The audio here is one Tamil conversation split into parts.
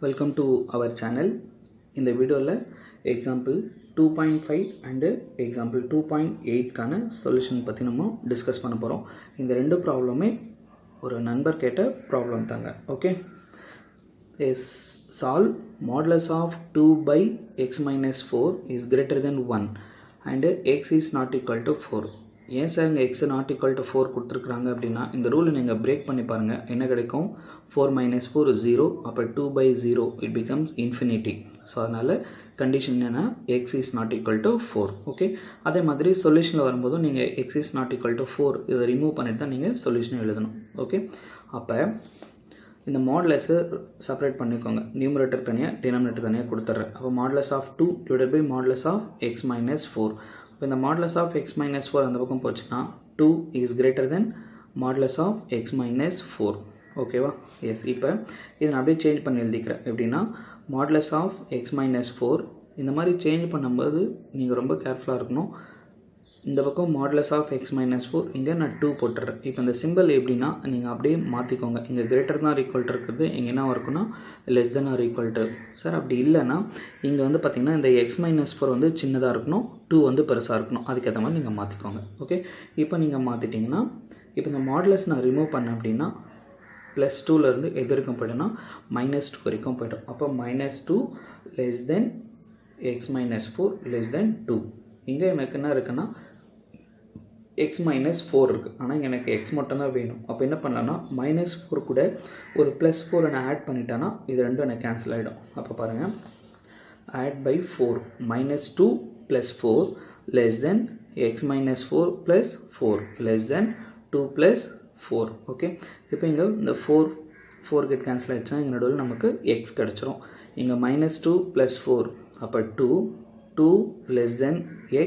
Welcome to our channel. In the video example 2.5 and example 2.8 கான சொல்யூஷன் பற்றி நம்ம டிஸ்கஸ் பண்ண போகிறோம். இந்த ரெண்டு ப்ராப்ளமே ஒரு நண்பர் கேட்ட ப்ராப்ளம் தாங்க. Okay, is solve modulus of 2 by x minus 4 is greater than 1 and x is not equal to 4. ஏன் சார் இங்கே எக்ஸ் நாட் ஈக்குவல் டு 4 கொடுத்துருக்குறாங்க அப்படின்னா இந்த ரூலை நீங்கள் பிரேக் பண்ணி பாருங்கள். என்ன கிடைக்கும்? 4 minus 4 is 0. அப்போ 2 by 0 it becomes infinity. So அதனால் கண்டிஷன் என்னென்னா X is not equal to 4. Okay, அதே மாதிரி சொல்யூஷனில் வரும்போதும் நீங்கள் X is not equal to 4 இதை ரிமூவ் பண்ணிட்டு தான் நீங்கள் சொல்யூஷனை எழுதணும். ஓகே, அப்போ இந்த மாடுலஸை செப்பரேட் பண்ணிக்கோங்க. நியூமரேட்டர் தனியாக டினாமினேட்டர் தனியாக கொடுத்துட்றேன். அப்போ modulus of 2 divided by modulus of x minus 4. இப்போ இந்த மாடுலஸ் ஆஃப் எக்ஸ் மைனஸ் 4 அந்த பக்கம் போச்சுன்னா 2 is greater than modulus of x minus 4. ஓகேவா? எஸ். இப்போ இதை நான் அப்படியே சேஞ்ச் பண்ணி எழுதிக்கிறேன். எப்படின்னா மாடுலஸ் ஆஃப் எக்ஸ் மைனஸ் 4 இந்த மாதிரி சேஞ்ச் பண்ணும்போது நீங்கள் ரொம்ப கேர்ஃபுல்லாக இருக்கணும். இந்த பக்கம் மாடுலஸ் ஆஃப் எக்ஸ் மைனஸ் 4 இங்கே நான் 2 போட்டுறேன். இப்போ இந்த சிம்பிள் எப்படின்னா நீங்கள் அப்படியே மாற்றிக்கோங்க. இங்கே கிரேட்டர் தான் ஈக்குவல் இருக்கிறது இங்கே என்ன இருக்குன்னா less than or equal to. Sir அப்படி இல்லைன்னா இங்கே வந்து பார்த்திங்கன்னா இந்த எக்ஸ் மைனஸ் 4 வந்து சின்னதாக இருக்கணும், 2 வந்து பெருசாக இருக்கணும். அதுக்கேற்ற மாதிரி நீங்கள் மாற்றிக்கோங்க. ஓகே, இப்போ நீங்கள் மாற்றிட்டிங்கன்னா இப்போ இந்த மாடுலஸ் நான் ரிமூவ் பண்ணேன் அப்படின்னா ப்ளஸ் 2லேருந்து எது வரைக்கும் போய்ட்டோன்னா -2 வரைக்கும் போய்ட்டோம். அப்போ -2 less than x minus 4 less than 2. இங்கே எனக்கு என்ன இருக்குன்னா எக்ஸ் மைனஸ் 4 இருக்குது, ஆனால் எனக்கு எக்ஸ் மட்டும் தான் வேணும். அப்போ என்ன பண்ணலான்னா -4 கூட ஒரு +4 நான் ஆட் பண்ணிட்டேன்னா இது ரெண்டும் எனக்கு கேன்சல் ஆகிடும். அப்போ பாருங்கள், add by 4 -2 + 4 less than x minus 4 + 4 less than 2 + 4. Okay, இப்போ இங்கே இந்த 4 கெட் கேன்சல் ஆகிடுச்சுன்னா இங்கே நடுவில் நமக்கு எக்ஸ் கிடச்சிரும். இங்கே -2 + 4 அப்போ 2 less than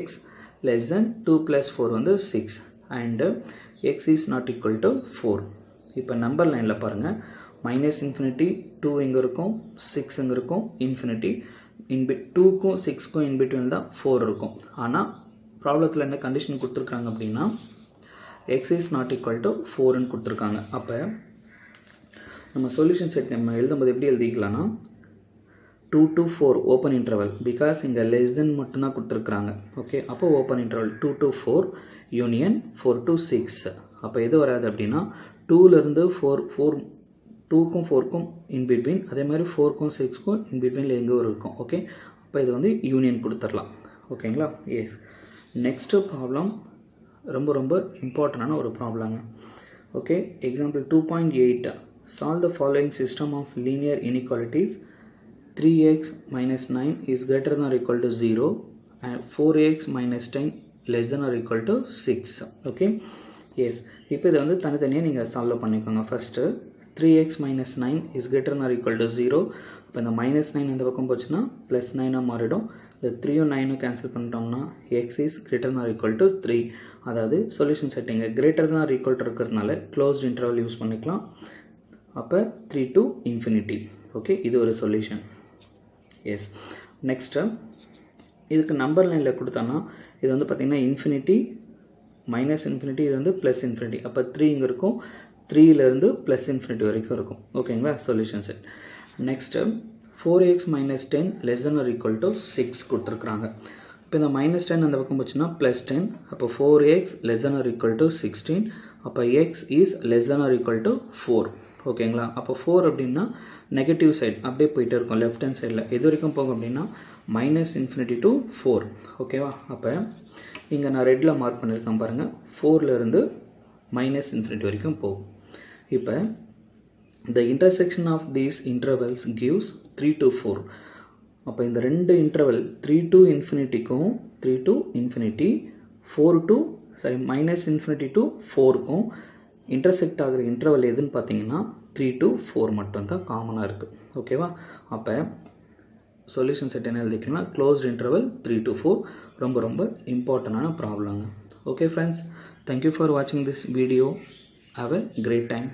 x less than 2 + 4 வந்து 6 and x is not equal to 4. இப்போ நம்பர் லைனில் பாருங்கள், -infinity 2 இங்கே இருக்கும், 6 இங்கே இருக்கும், infinity 2க்கும் 6க்கும் இன்பிட்வீன் தான் 4 இருக்கும். ஆனால் ப்ராப்ளத்தில் என்ன கண்டிஷன் கொடுத்துருக்காங்க அப்படின்னா x is not equal to 4ன்னு கொடுத்துருக்காங்க. அப்போ நம்ம சொல்யூஷன் செட் நம்ம எழுதும்போது எப்படி எழுதிக்கலாம்னா 2 to 4 ஓப்பன் இன்டர்வல், பிகாஸ் இங்கே லெஸ் தென் மட்டும்தான் கொடுத்துருக்குறாங்க. ஓகே, அப்போ open interval 2 to 4 union 4 to 6. அப்போ எது வராது அப்படின்னா 2லேருந்து 2க்கும் 4க்கும் இன்பிட்வீன், அதே மாதிரி 4க்கும் 6க்கும் இன்பிட்வீனில் எங்கே ஒரு இருக்கும். ஓகே, அப்போ இது வந்து யூனியன் கொடுத்துடலாம். ஓகேங்களா? எஸ். நெக்ஸ்ட்டு ப்ராப்ளம் ரொம்ப ரொம்ப இம்பார்ட்டண்டான ஒரு ப்ராப்ளங்க. Okay, example 2.8 solve the following system of linear inequalities 3x minus 9 is greater than or equal to 0 and 4x minus 10 less than or equal to 6. okay, yes. இப்போ இதை வந்து தனித்தனியாக நீங்கள் சால்வ் பண்ணிக்கோங்க. First 3x minus 9 is greater than or equal to 0. இப்போ இந்த -9 இந்த பக்கம் போச்சுன்னா +9 மாறிடும். இந்த 3யும் 9ம் கேன்சல் பண்ணிட்டோம்னா x is greater than or equal to 3. அதாவது சொல்யூஷன் செட்டிங்க greater than or equal to இருக்கிறதுனால க்ளோஸ்ட் இன்டர்வல் யூஸ் பண்ணிக்கலாம். அப்போ 3 to infinity. ஓகே, இது ஒரு சொல்யூஷன். எஸ். நெக்ஸ்ட்டு இதுக்கு நம்பர் லைனில் கொடுத்தோன்னா இது வந்து பார்த்திங்கன்னா இன்ஃபினிட்டி -infinity, இது வந்து +infinity. அப்போ 3 இங்கே இருக்கும், 3லேருந்து +infinity வரைக்கும் இருக்கும். ஓகேங்களா? Solution set. Next 4x minus 10 less than or equal to 6 கொடுத்துருக்குறாங்க. இப்போ இந்த -10 அந்த பக்கம் போச்சுன்னா +10. அப்போ 4x less than or equal to 16. அப்போ x is less than or equal to 4. ஓகேங்களா? அப்போ 4 அப்படின்னா நெகட்டிவ் சைட் அப்படியே போயிட்டே இருக்கும் லெஃப்ட் ஹேண்ட் சைடில். எது வரைக்கும் போகும் அப்படின்னா -infinity to 4. ஓகேவா? அப்போ இங்கே நான் ரெட்டில் மார்க் பண்ணியிருக்கேன் பாருங்கள், 4லேருந்து -infinity வரைக்கும் போகும். இப்போ the intersection of these intervals gives 3 to 4. அப்போ இந்த ரெண்டு இன்டர்வல் 3 to infinity-க்கும் 3 to infinity, 4 to -infinity to 4க்கும் இன்டர்செக்ட் ஆகிற இன்டர்வல் எதுன்னு பார்த்தீங்கன்னா 3 to 4 மட்டும்தான் காமனாக இருக்குது. ஓகேவா? அப்போ சொல்யூஷன் செட் என்ன எழுதிக்கலாம்? Closed interval 3 to 4. ரொம்ப ரொம்ப இம்பார்ட்டண்டான ப்ராப்ளங்க. ஓகே ஃப்ரெண்ட்ஸ், தேங்க்யூ ஃபார் வாட்சிங் this video. Have a great time.